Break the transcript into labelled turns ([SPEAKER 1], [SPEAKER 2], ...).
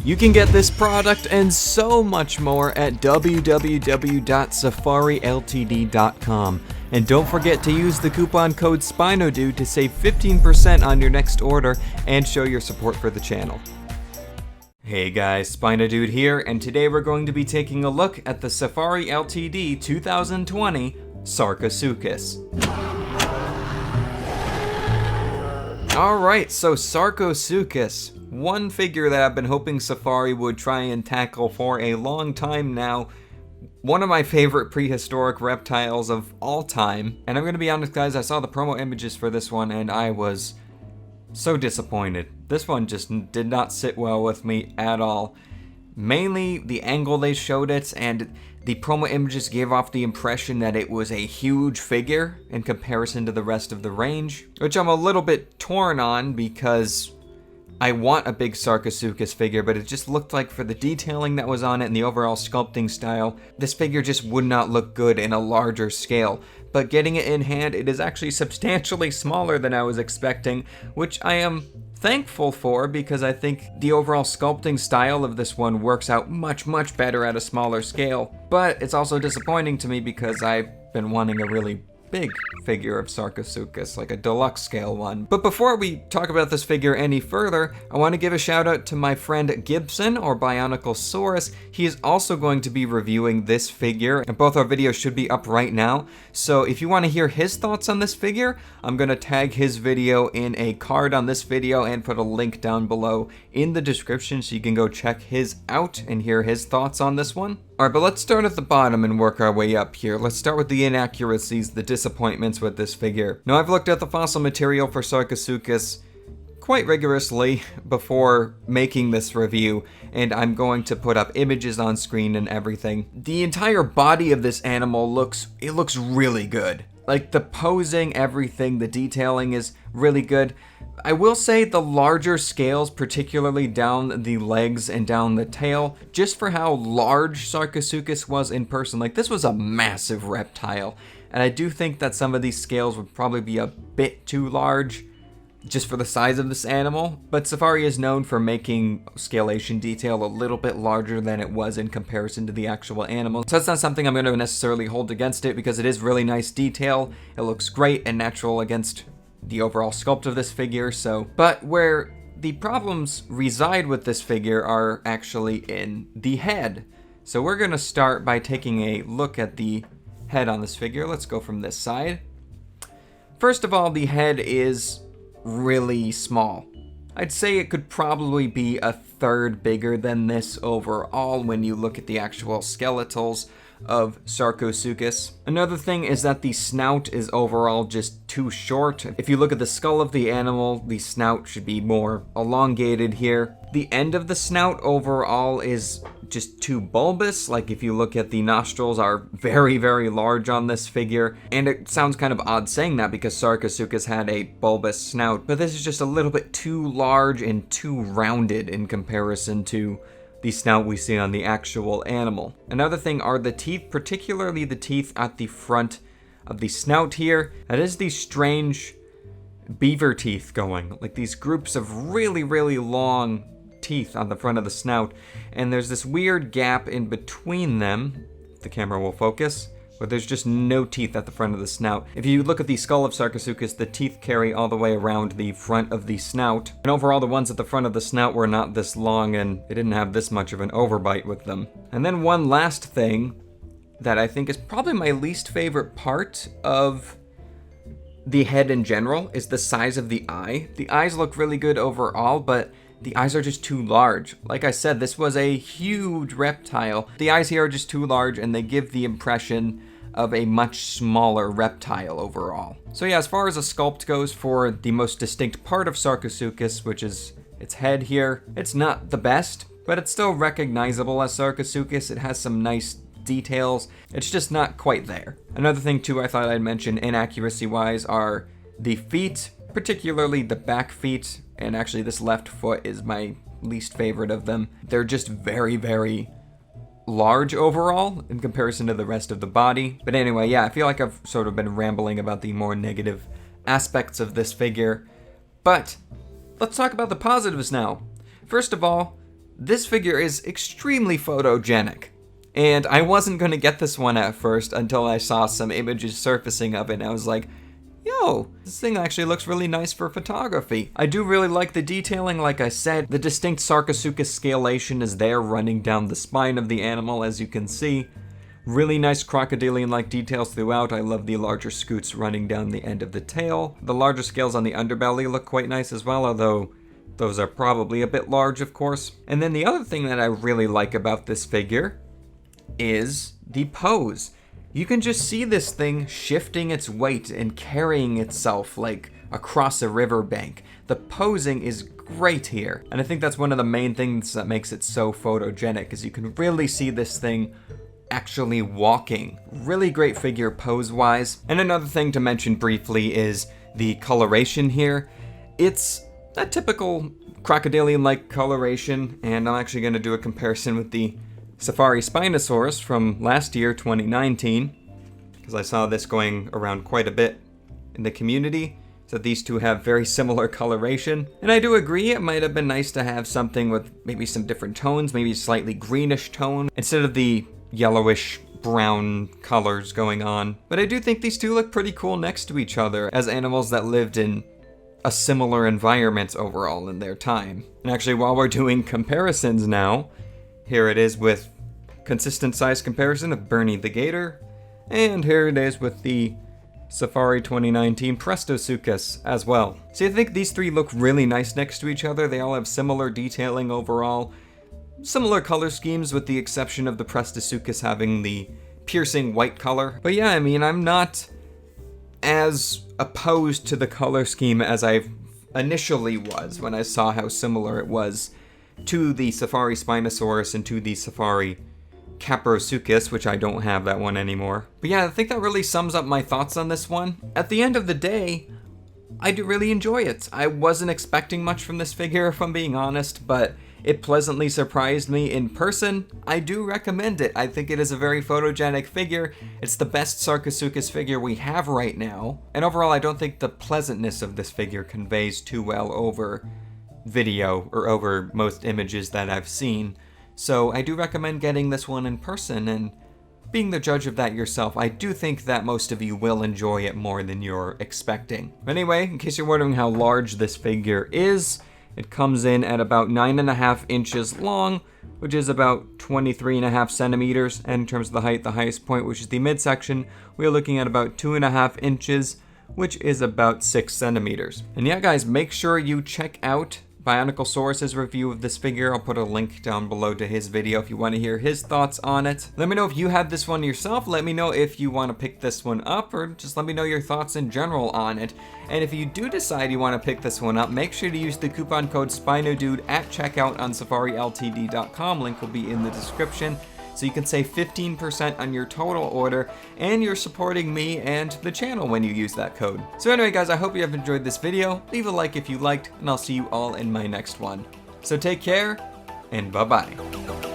[SPEAKER 1] You can get this product and so much more at www.safariltd.com. And don't forget to use the coupon code SpinoDude to save 15% on your next order and show your support for the channel. Hey guys, SpinoDude here, and today we're going to be taking a look at the Safari Ltd 2020 Sarcosuchus. Alright, so Sarcosuchus, one figure that I've been hoping Safari would try and tackle for a long time now. One of my favorite prehistoric reptiles of all time. And I'm gonna be honest guys, I saw the promo images for this one and I was so disappointed. This one just did not sit well with me at all. Mainly the angle they showed it, and the promo images gave off the impression that it was a huge figure in comparison to the rest of the range, which I'm a little bit torn on because I want a big Sarcosuchus figure, but it just looked like for the detailing that was on it and the overall sculpting style, this figure just would not look good in a larger scale. But getting it in hand, it is actually substantially smaller than I was expecting, which I am thankful for because I think the overall sculpting style of this one works out much better at a smaller scale. But it's also disappointing to me because I've been wanting a really big figure of Sarcosuchus, like a deluxe scale one. But before we talk about this figure any further, I want to give a shout out to my friend Gibson, or BionicleSaurus. He is also going to be reviewing this figure, and both our videos should be up right now. So if you want to hear his thoughts on this figure, I'm going to tag his video in a card on this video and put a link down below in the description so you can go check his out and hear his thoughts on this one. Alright, but let's start at the bottom and work our way up here. Let's start with the inaccuracies, the disappointments with this figure. Now, I've looked at the fossil material for Sarcosuchus quite rigorously before making this review, and I'm going to put up images on screen and everything. The entire body of this animal looks really good. Like the posing, everything, the detailing is really good. I will say the larger scales, particularly down the legs and down the tail, just for how large Sarcosuchus was in person, like this was a massive reptile. And I do think that some of these scales would probably be a bit too large just for the size of this animal. But Safari is known for making scalation detail a little bit larger than it was in comparison to the actual animal. So that's not something I'm going to necessarily hold against it because it is really nice detail. It looks great and natural against the overall sculpt of this figure, but where the problems reside with this figure are actually in the head. So we're gonna start by taking a look at the head on this figure. Let's go from this side. First of all, the head is really small. I'd say it could probably be a third bigger than this overall when you look at the actual skeletals of Sarcosuchus. Another thing is that the snout is overall just too short. If you look at the skull of the animal, the snout should be more elongated here. The end of the snout overall is just too bulbous. Like if you look at the nostrils are very large on this figure, and it sounds kind of odd saying that because Sarcosuchus had a bulbous snout, but this is just a little bit too large and too rounded in comparison to the snout we see on the actual animal. Another thing are the teeth, particularly the teeth at the front of the snout here. That is these strange beaver teeth going, like these groups of really long teeth on the front of the snout, and there's this weird gap in between them, if the camera will focus, but there's just no teeth at the front of the snout. If you look at the skull of Sarcosuchus, the teeth carry all the way around the front of the snout. And overall, the ones at the front of the snout were not this long, and they didn't have this much of an overbite with them. And then one last thing that I think is probably my least favorite part of the head in general is the size of the eye. The eyes look really good overall, but the eyes are just too large. Like I said, this was a huge reptile. The eyes here are just too large, and they give the impression of a much smaller reptile overall. So yeah, as far as a sculpt goes for the most distinct part of Sarcosuchus, which is its head here, it's not the best, but it's still recognizable as Sarcosuchus. It has some nice details. It's just not quite there. Another thing too I thought I'd mention inaccuracy-wise are the feet, particularly the back feet, and actually this left foot is my least favorite of them. They're just very large overall in comparison to the rest of the body. But anyway, yeah, I feel like I've sort of been rambling about the more negative aspects of this figure. But let's talk about the positives now. First of all, this figure is extremely photogenic. And I wasn't going to get this one at first until I saw some images surfacing of it, and I was like, yo, this thing actually looks really nice for photography. I do really like the detailing, like I said. The distinct Sarcosuchus scalation is there running down the spine of the animal, as you can see. Really nice crocodilian-like details throughout. I love the larger scoots running down the end of the tail. The larger scales on the underbelly look quite nice as well, although those are probably a bit large, of course. And then the other thing that I really like about this figure is the pose. You can just see this thing shifting its weight and carrying itself like across a riverbank. The posing is great here. And I think that's one of the main things that makes it so photogenic, is you can really see this thing actually walking. Really great figure pose-wise. And another thing to mention briefly is the coloration here. It's a typical crocodilian-like coloration, and I'm actually going to do a comparison with the Safari Spinosaurus from last year, 2019, because I saw this going around quite a bit in the community. So these two have very similar coloration. And I do agree it might have been nice to have something with maybe some different tones, maybe a slightly greenish tone, instead of the yellowish brown colors going on. But I do think these two look pretty cool next to each other as animals that lived in a similar environment overall in their time. And actually, while we're doing comparisons now, here it is with consistent size comparison of Bernie the Gator, and here it is with the Safari 2019 Prestosuchus as well. So I think these three look really nice next to each other. They all have similar detailing overall, similar color schemes with the exception of the Prestosuchus having the piercing white color. But yeah, I mean, I'm not as opposed to the color scheme as I initially was when I saw how similar it was to the Safari Spinosaurus and to the Safari Caprosuchus, which I don't have that one anymore. But yeah, I think that really sums up my thoughts on this one. At the end of the day, I do really enjoy it. I wasn't expecting much from this figure, if I'm being honest, but it pleasantly surprised me in person. I do recommend it. I think it is a very photogenic figure. It's the best Sarcosuchus figure we have right now. And overall, I don't think the pleasantness of this figure conveys too well over video or over most images that I've seen. So I do recommend getting this one in person and being the judge of that yourself. I do think that most of you will enjoy it more than you're expecting. Anyway, in case you're wondering how large this figure is, it comes in at about 9.5 inches long, which is about 23.5 centimeters. And in terms of the height, the highest point, which is the midsection, we're looking at about 2.5 inches, which is about 6 centimeters. And yeah, guys, make sure you check out BionicleSaurus' review of this figure. I'll put a link down below to his video if you want to hear his thoughts on it. Let me know if you have this one yourself. Let me know if you want to pick this one up, or just let me know your thoughts in general on it. And if you do decide you want to pick this one up, make sure to use the coupon code SpinoDude at checkout on SafariLtd.com. Link will be in the description. So you can save 15% on your total order, and you're supporting me and the channel when you use that code. So anyway, guys, I hope you have enjoyed this video. Leave a like if you liked, and I'll see you all in my next one. So take care, and bye-bye.